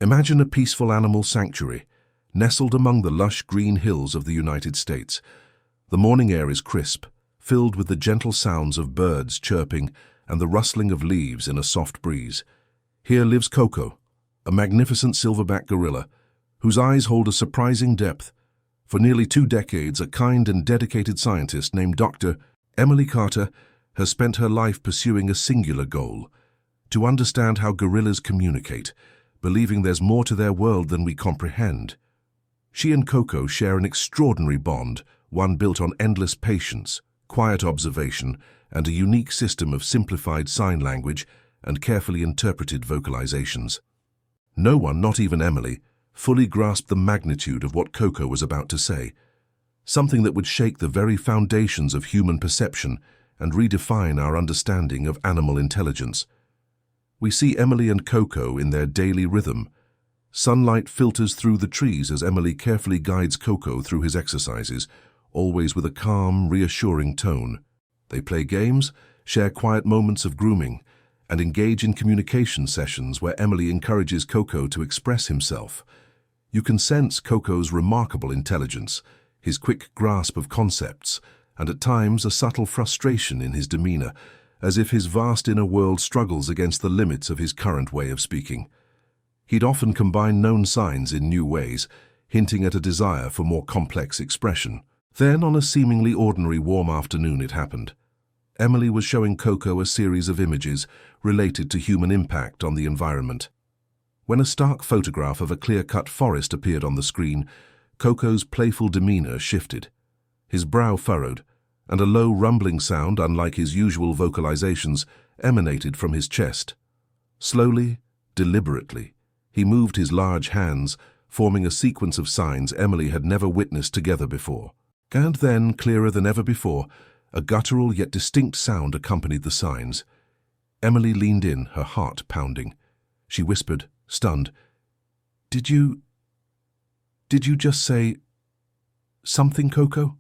Imagine a peaceful animal sanctuary, nestled among the lush green hills of the United States. The morning air is crisp, filled with the gentle sounds of birds chirping and the rustling of leaves in a soft breeze. Here lives Koko, a magnificent silverback gorilla, whose eyes hold a surprising depth. For nearly 2 decades, a kind and dedicated scientist named Dr. Emily Carter has spent her life pursuing a singular goal: to understand how gorillas communicate, believing there's more to their world than we comprehend. She and Koko share an extraordinary bond, one built on endless patience, quiet observation, and a unique system of simplified sign language and carefully interpreted vocalizations. No one, not even Emily, fully grasped the magnitude of what Koko was about to say, something that would shake the very foundations of human perception and redefine our understanding of animal intelligence. We see Emily and Koko in their daily rhythm. Sunlight filters through the trees as Emily carefully guides Koko through his exercises, always with a calm, reassuring tone. They play games, share quiet moments of grooming, and engage in communication sessions where Emily encourages Koko to express himself. You can sense Koko's remarkable intelligence, his quick grasp of concepts, and at times a subtle frustration in his demeanor, as if his vast inner world struggles against the limits of his current way of speaking. He'd often combine known signs in new ways, hinting at a desire for more complex expression. Then, on a seemingly ordinary warm afternoon, it happened. Emily was showing Koko a series of images related to human impact on the environment. When a stark photograph of a clear-cut forest appeared on the screen, Koko's playful demeanor shifted. His brow furrowed, and a low rumbling sound, unlike his usual vocalizations, emanated from his chest. Slowly, deliberately, he moved his large hands, forming a sequence of signs Emily had never witnessed together before. And then, clearer than ever before, a guttural yet distinct sound accompanied the signs. Emily leaned in, her heart pounding. She whispered, stunned, Did you just say something, Koko?"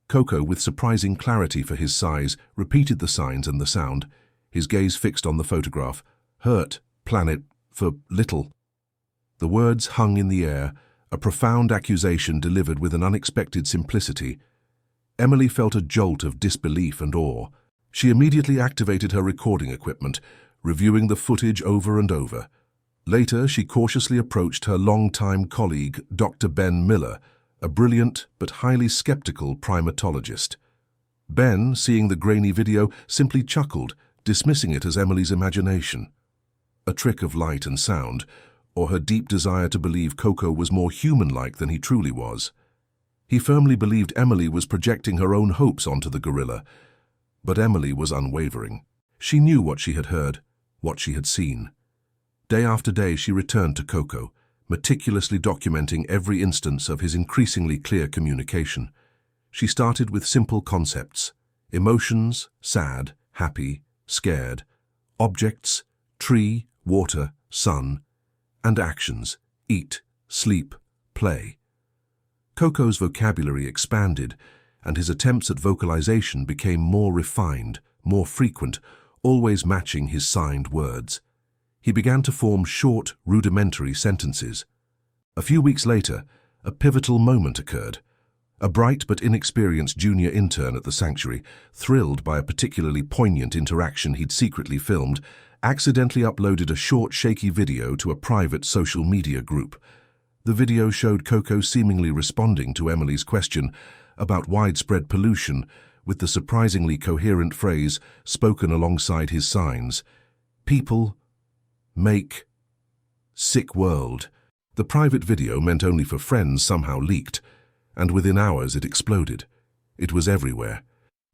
Koko, with surprising clarity for his size, repeated the signs and the sound, his gaze fixed on the photograph. Hurt, planet, for little. The words hung in the air, a profound accusation delivered with an unexpected simplicity. Emily felt a jolt of disbelief and awe. She immediately activated her recording equipment, reviewing the footage over and over. Later, she cautiously approached her longtime colleague, Dr. Ben Miller, a brilliant but highly skeptical primatologist. Ben, seeing the grainy video, simply chuckled, dismissing it as Emily's imagination. A trick of light and sound, or her deep desire to believe Koko was more human-like than he truly was. He firmly believed Emily was projecting her own hopes onto the gorilla, but Emily was unwavering. She knew what she had heard, what she had seen. Day after day she returned to Koko, meticulously documenting every instance of his increasingly clear communication. She started with simple concepts: emotions, sad, happy, scared; objects, tree, water, sun; and actions, eat, sleep, play. Koko's vocabulary expanded, and his attempts at vocalization became more refined, more frequent, always matching his signed words. He began to form short, rudimentary sentences. A few weeks later, a pivotal moment occurred. A bright but inexperienced junior intern at the sanctuary, thrilled by a particularly poignant interaction he'd secretly filmed, accidentally uploaded a short, shaky video to a private social media group. The video showed Koko seemingly responding to Emily's question about widespread pollution with the surprisingly coherent phrase spoken alongside his signs: "People make sick world." The private video, meant only for friends, somehow leaked, and within hours it exploded. It was everywhere.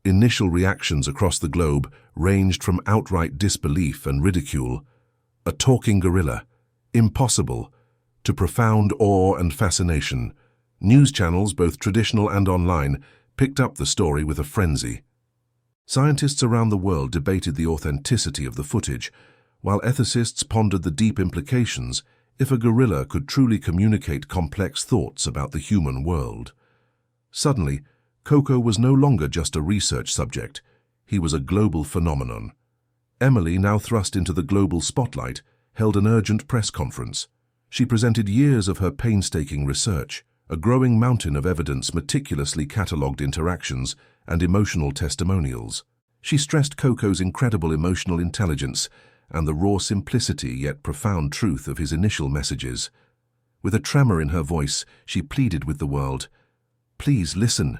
Initial reactions across the globe ranged from outright disbelief and ridicule, "A talking gorilla, impossible," to profound awe and fascination. News channels, both traditional and online, picked up the story with a frenzy. Scientists around the world debated the authenticity of the footage, while ethicists pondered the deep implications if a gorilla could truly communicate complex thoughts about the human world. Suddenly, Koko was no longer just a research subject. He was a global phenomenon. Emily, now thrust into the global spotlight, held an urgent press conference. She presented years of her painstaking research, a growing mountain of evidence, meticulously catalogued interactions, and emotional testimonials. She stressed Koko's incredible emotional intelligence and the raw simplicity yet profound truth of his initial messages. With a tremor in her voice, she pleaded with the world, "Please listen.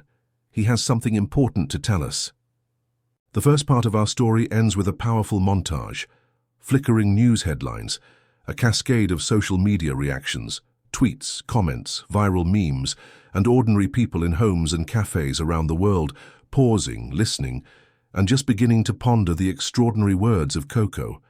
He has something important to tell us." The first part of our story ends with a powerful montage, flickering news headlines, a cascade of social media reactions, tweets, comments, viral memes, and ordinary people in homes and cafes around the world pausing, listening, and just beginning to ponder the extraordinary words of Koko.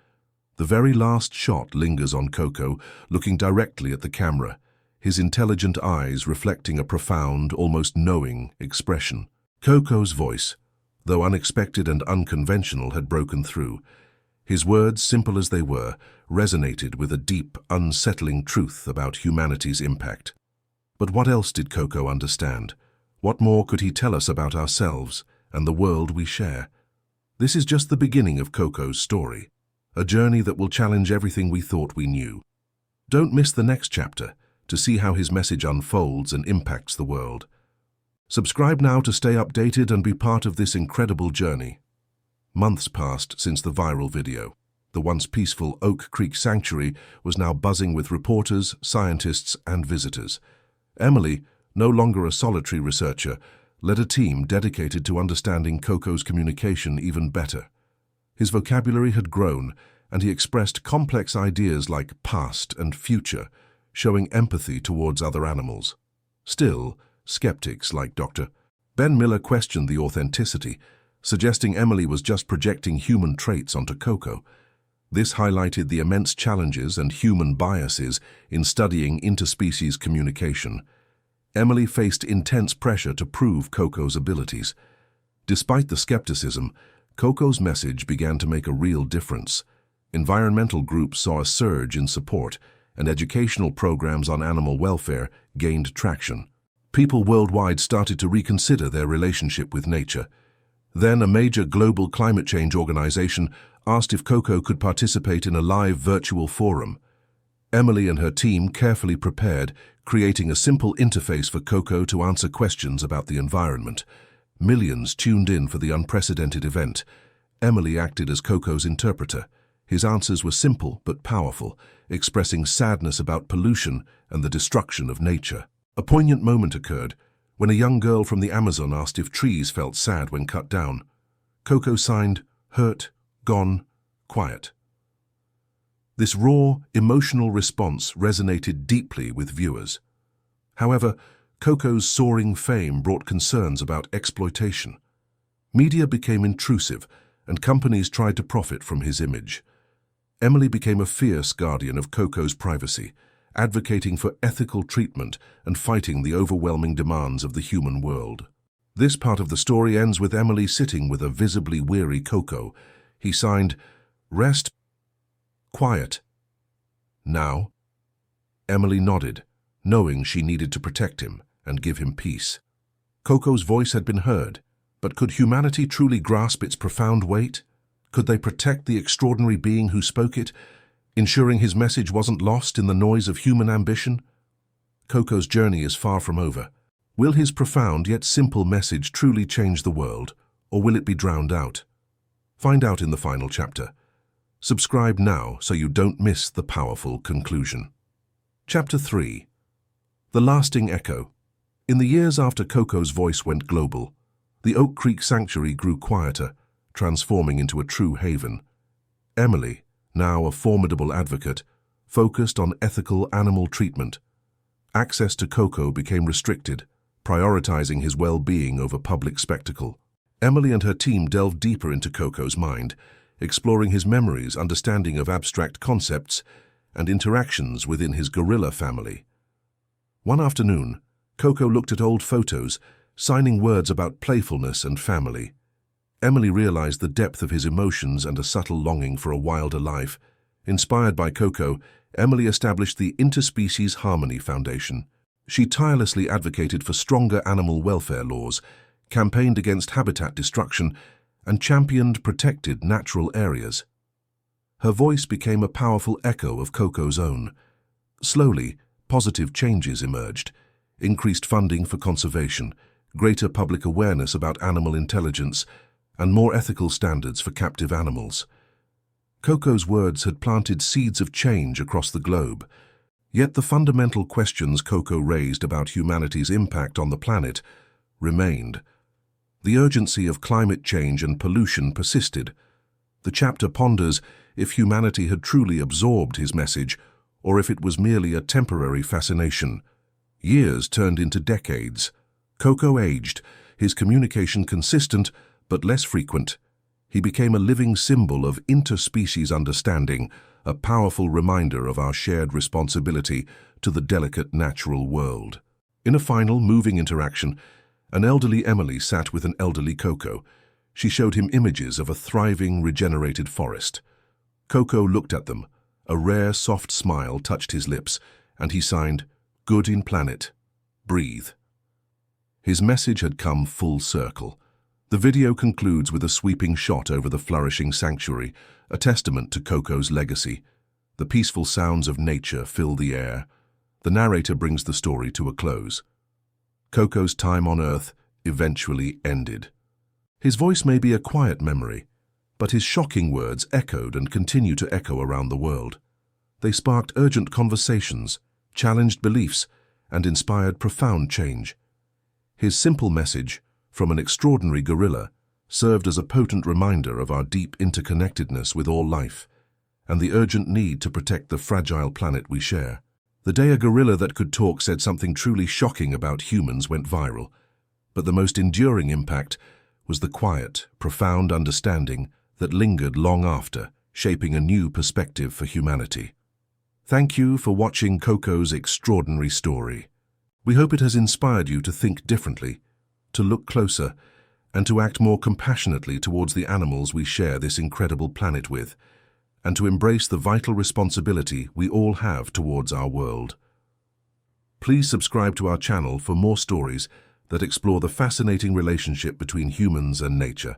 The very last shot lingers on Koko, looking directly at the camera, his intelligent eyes reflecting a profound, almost knowing expression. Koko's voice, though unexpected and unconventional, had broken through. His words, simple as they were, resonated with a deep, unsettling truth about humanity's impact. But what else did Koko understand? What more could he tell us about ourselves and the world we share? This is just the beginning of Koko's story, a journey that will challenge everything we thought we knew. Don't miss the next chapter to see how his message unfolds and impacts the world. Subscribe now to stay updated and be part of this incredible journey. Months passed since the viral video. The once peaceful Oak Creek Sanctuary was now buzzing with reporters, scientists, and visitors. Emily, no longer a solitary researcher, led a team dedicated to understanding Koko's communication even better. His vocabulary had grown, and he expressed complex ideas like past and future, showing empathy towards other animals. Still, skeptics like Dr. Ben Miller questioned the authenticity, suggesting Emily was just projecting human traits onto Koko. This highlighted the immense challenges and human biases in studying interspecies communication. Emily faced intense pressure to prove Koko's abilities. Despite the skepticism, Koko's message began to make a real difference. Environmental groups saw a surge in support, and educational programs on animal welfare gained traction. People worldwide started to reconsider their relationship with nature. Then a major global climate change organization asked if Koko could participate in a live virtual forum. Emily and her team carefully prepared, creating a simple interface for Koko to answer questions about the environment. Millions tuned in for the unprecedented event. Emily acted as Koko's interpreter. His answers were simple but powerful, expressing sadness about pollution and the destruction of nature. A poignant moment occurred when a young girl from the Amazon asked if trees felt sad when cut down. Koko signed, "Hurt, gone, quiet." This raw, emotional response resonated deeply with viewers. However, Koko's soaring fame brought concerns about exploitation. Media became intrusive, and companies tried to profit from his image. Emily became a fierce guardian of Koko's privacy, advocating for ethical treatment and fighting the overwhelming demands of the human world. This part of the story ends with Emily sitting with a visibly weary Koko. He signed, "Rest, quiet. Now?" Emily nodded, knowing she needed to protect him and give him peace. Koko's voice had been heard, but could humanity truly grasp its profound weight? Could they protect the extraordinary being who spoke it, ensuring his message wasn't lost in the noise of human ambition? Koko's journey is far from over. Will his profound yet simple message truly change the world, or will it be drowned out? Find out in the final chapter. Subscribe now so you don't miss the powerful conclusion. Chapter 3. The Lasting Echo. In the years after Koko's voice went global, the Oak Creek Sanctuary grew quieter, transforming into a true haven. Emily, now a formidable advocate, focused on ethical animal treatment. Access to Koko became restricted, prioritizing his well-being over public spectacle. Emily and her team delved deeper into Koko's mind, exploring his memories, understanding of abstract concepts, and interactions within his gorilla family. One afternoon, Koko looked at old photos, signing words about playfulness and family. Emily realized the depth of his emotions and a subtle longing for a wilder life. Inspired by Koko, Emily established the Interspecies Harmony Foundation. She tirelessly advocated for stronger animal welfare laws, campaigned against habitat destruction, and championed protected natural areas. Her voice became a powerful echo of Koko's own. Slowly, positive changes emerged. Increased funding for conservation, greater public awareness about animal intelligence, and more ethical standards for captive animals. Koko's words had planted seeds of change across the globe. Yet the fundamental questions Koko raised about humanity's impact on the planet remained. The urgency of climate change and pollution persisted. The chapter ponders if humanity had truly absorbed his message, or if it was merely a temporary fascination. Years turned into decades. Koko aged, his communication consistent but less frequent. He became a living symbol of interspecies understanding, a powerful reminder of our shared responsibility to the delicate natural world. In a final, moving interaction, an elderly Emily sat with an elderly Koko. She showed him images of a thriving, regenerated forest. Koko looked at them. A rare, soft smile touched his lips, and he signed, "Good in planet. Breathe." His message had come full circle. The video concludes with a sweeping shot over the flourishing sanctuary, a testament to Koko's legacy. The peaceful sounds of nature fill the air. The narrator brings the story to a close. Koko's time on Earth eventually ended. His voice may be a quiet memory, but his shocking words echoed and continue to echo around the world. They sparked urgent conversations, challenged beliefs, and inspired profound change. His simple message, from an extraordinary gorilla, served as a potent reminder of our deep interconnectedness with all life, and the urgent need to protect the fragile planet we share. The day a gorilla that could talk said something truly shocking about humans went viral, but the most enduring impact was the quiet, profound understanding that lingered long after, shaping a new perspective for humanity. Thank you for watching Koko's extraordinary story. We hope it has inspired you to think differently, to look closer, and to act more compassionately towards the animals we share this incredible planet with, and to embrace the vital responsibility we all have towards our world. Please subscribe to our channel for more stories that explore the fascinating relationship between humans and nature.